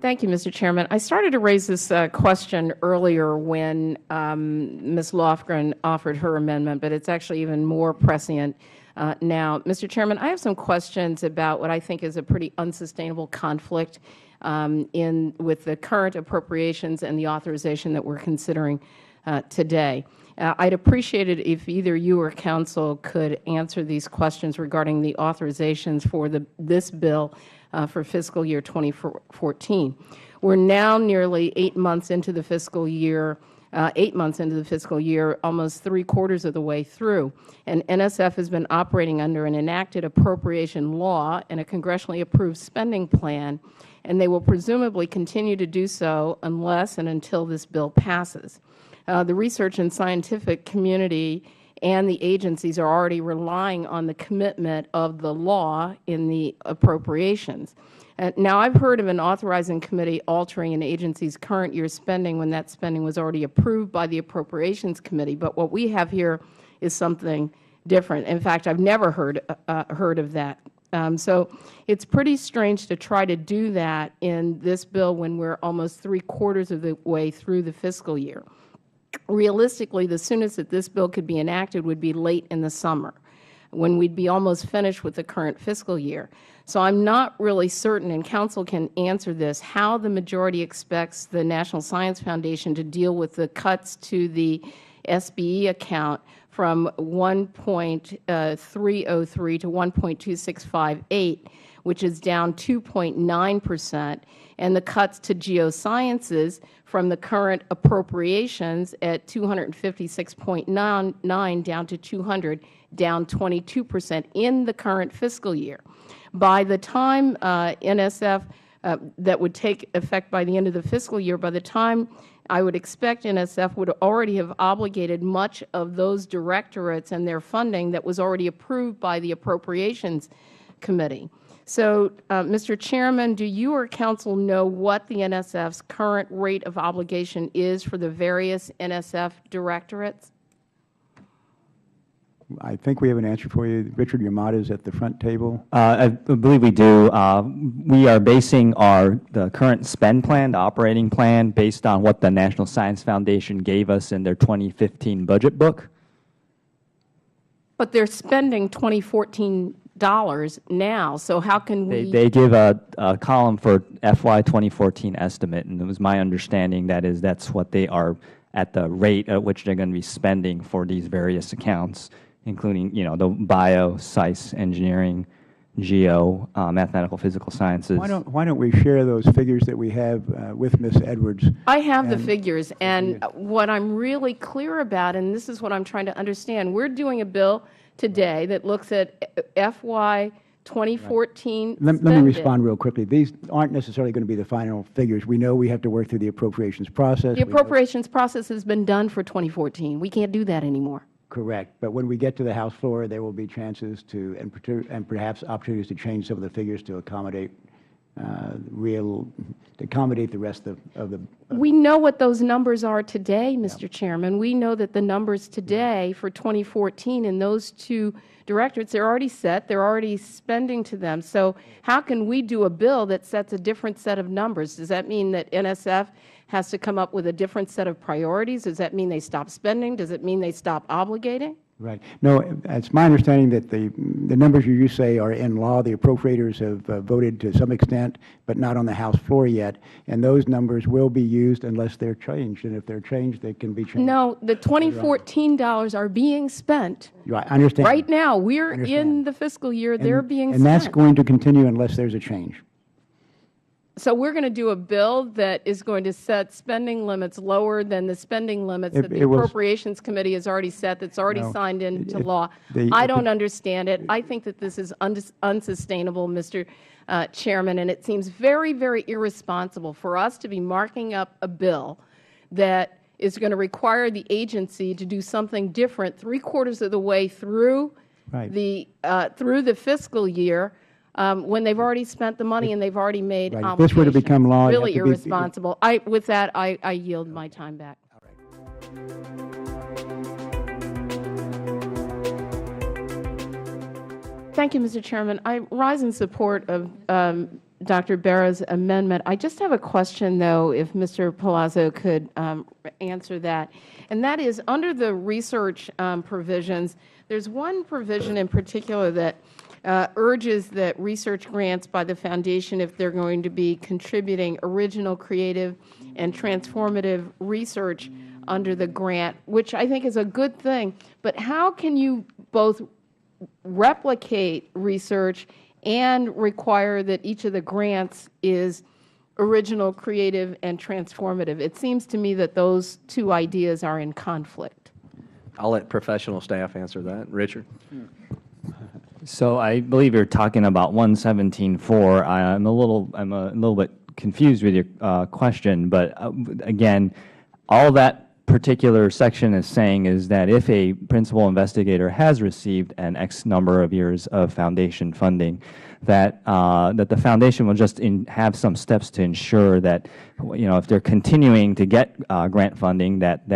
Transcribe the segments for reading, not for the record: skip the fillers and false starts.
Thank you, Mr. Chairman. I started to raise this question earlier when Ms. Lofgren offered her amendment, but it's actually even more prescient now. Mr. Chairman, I have some questions about what I think is a pretty unsustainable conflict with the current appropriations and the authorization that we're considering today. I'd appreciate it if either you or Counsel could answer these questions regarding the authorizations for this bill for fiscal year 2014. We're now nearly 8 months into the fiscal year, almost 3/4 of the way through, and NSF has been operating under an enacted appropriation law and a congressionally approved spending plan, and they will presumably continue to do so unless and until this bill passes. The research and scientific community and the agencies are already relying on the commitment of the law in the appropriations. Now, I've heard of an authorizing committee altering an agency's current year's spending when that spending was already approved by the Appropriations Committee, but what we have here is something different. In fact, I've never heard of that. So it's pretty strange to try to do that in this bill when we're almost 3/4 of the way through the fiscal year. Realistically, the soonest that this bill could be enacted would be late in the summer, when we'd be almost finished with the current fiscal year. So I'm not really certain, and Counsel can answer this, how the majority expects the National Science Foundation to deal with the cuts to the SBE account from 1.303 to 1.2658, which is down 2.9%, and the cuts to geosciences from the current appropriations at 256.9 down to 200, down 22% in the current fiscal year. By the time NSF, that would take effect by the end of the fiscal year, by the time I would expect NSF would already have obligated much of those directorates and their funding that was already approved by the Appropriations Committee. So, Mr. Chairman, do you or Counsel know what the NSF's current rate of obligation is for the various NSF directorates? I think we have an answer for you. Richard Yamada is at the front table. I believe we do. We are basing the current spend plan, the operating plan, based on what the National Science Foundation gave us in their 2015 budget book. But they're spending 2014 now, so how can we? They give a column for FY 2014 estimate, and it was my understanding that's what they are at the rate at which they're going to be spending for these various accounts, including the bio, science, engineering, geo, mathematical, physical sciences. Why don't we share those figures that we have with Ms. Edwards? I have the figures, and what I'm really clear about, and this is what I'm trying to understand, we're doing a bill today that looks at FY 2014 Let me respond real quickly. These aren't necessarily going to be the final figures. We know we have to work through the appropriations process. The appropriations process has been done for 2014. We can't do that anymore. Correct. But when we get to the House floor, there will be chances to, and perhaps opportunities to change some of the figures to accommodate the rest of the. We know what those numbers are today, Mr. Chairman. We know that the numbers today for 2014 in those two directorates, they're already set. They're already spending to them. So how can we do a bill that sets a different set of numbers? Does that mean that NSF has to come up with a different set of priorities? Does that mean they stop spending? Does it mean they stop obligating? Right. No, it's my understanding that the numbers you say are in law. The appropriators have voted to some extent, but not on the House floor yet. And those numbers will be used unless they're changed. And if they're changed, they can be changed. No, the 2014 dollars are being spent. Right. I understand. Right now, we're in the fiscal year. They're being spent. And that's going to continue unless there's a change. So we're going to do a bill that is going to set spending limits lower than the spending limits that the Appropriations Committee has already set, that's already signed into law. I don't understand it. I think that this is unsustainable, Mr. Chairman, and it seems very, very irresponsible for us to be marking up a bill that is going to require the agency to do something different 3/4 of the way through the fiscal year, when they've already spent the money and they've already made obligations. If this were to become law, really irresponsible. With that, I yield my time back. Thank you, Mr. Chairman. I rise in support of Dr. Barra's amendment. I just have a question, though, if Mr. Palazzo could answer that. And that is, under the research provisions, there's one provision in particular that urges that research grants by the Foundation, if they're going to be contributing original, creative, and transformative research under the grant, which I think is a good thing. But how can you both replicate research and require that each of the grants is original, creative, and transformative? It seems to me that those two ideas are in conflict. I'll let professional staff answer that. Richard? So I believe you're talking about 117.4. I'm a little bit confused with your question, but again, all that particular section is saying is that if a principal investigator has received an X number of years of foundation funding, that that the foundation will just have some steps to ensure that, if they're continuing to get grant funding, that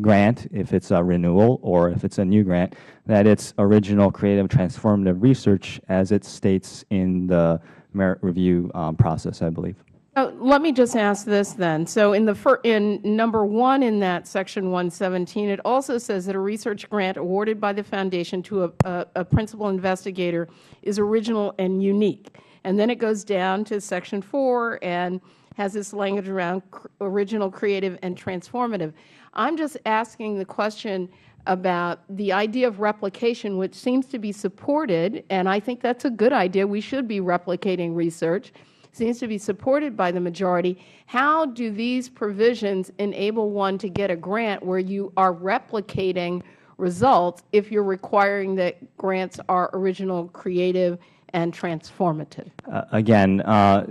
grant, if it's a renewal or if it's a new grant, that it's original, creative, transformative research as it states in the merit review process, I believe. Let me just ask this then. So in number 1 in that section 117, it also says that a research grant awarded by the Foundation to a principal investigator is original and unique. And then it goes down to section 4 and has this language around original, creative, and transformative. I'm just asking the question about the idea of replication, which seems to be supported, and I think that's a good idea. We should be replicating research. Seems to be supported by the majority. How do these provisions enable one to get a grant where you are replicating results if you're requiring that grants are original, creative, and transformative? Again,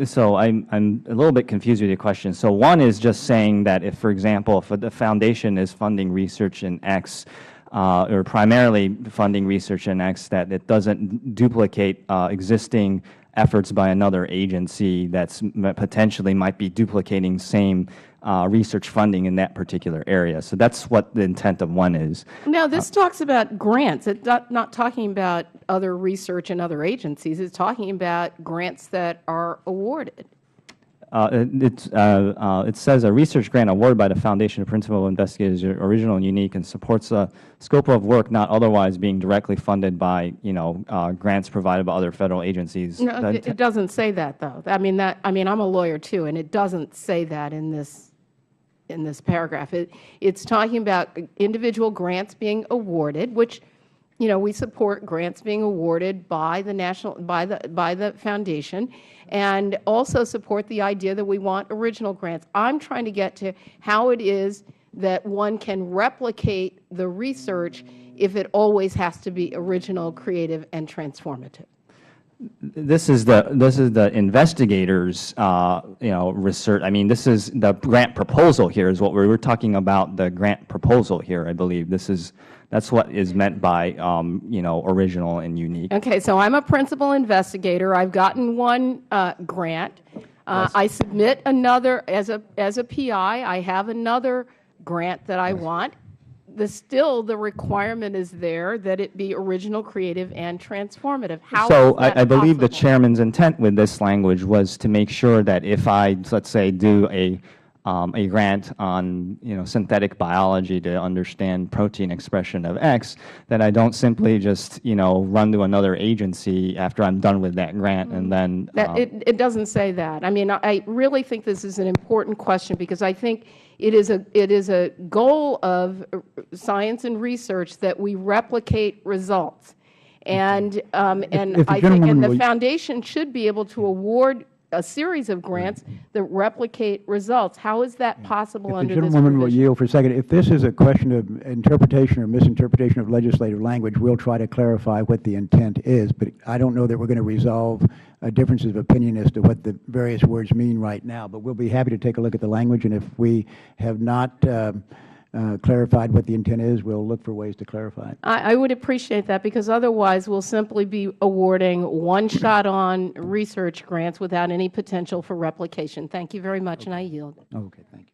so I'm a little bit confused with your question. So one is just saying that if, for example, if the Foundation is funding research in X, or primarily funding research in X, that it doesn't duplicate existing efforts by another agency that's potentially might be duplicating same research funding in that particular area. So that's what the intent of one is. Now, this talks about grants. It's not talking about other research in other agencies. It's talking about grants that are awarded. It says a research grant awarded by the Foundation of Principal Investigators is original and unique and supports a scope of work not otherwise being directly funded by, grants provided by other federal agencies. No, it doesn't say that, though. I mean, I'm a lawyer, too, and it doesn't say that in this paragraph. It's talking about individual grants being awarded, which, we support grants being awarded by the Foundation, and also support the idea that we want original grants. I'm trying to get to how it is that one can replicate the research if it always has to be original, creative, and transformative. This is the investigators, research. I mean, this is the grant proposal here is what we were talking about. The grant proposal here, I believe. That's what is meant by, original and unique. Okay, so I'm a principal investigator. I've gotten one grant. I submit another as a PI. I have another grant that I want. Still, the requirement is there that it be original, creative, and transformative. How so is that I believe the possible? chairman's intent with this language was to make sure that if I, let's say, do a grant on synthetic biology to understand protein expression of X, that I don't simply just run to another agency after I'm done with that grant and then It doesn't say that. I mean, I really think this is an important question because I think it is a goal of science and research that we replicate results, and I think the Foundation should be able to award a series of grants that replicate results. How is that possible under this provision? If the gentlewoman will yield for a second. If this is a question of interpretation or misinterpretation of legislative language, we'll try to clarify what the intent is. But I don't know that we're going to resolve differences of opinion as to what the various words mean right now. But we'll be happy to take a look at the language. And if we have not clarified what the intent is, we'll look for ways to clarify it. I would appreciate that because otherwise we'll simply be awarding one-shot-on research grants without any potential for replication. Thank you very much, and I yield. Okay, thank you.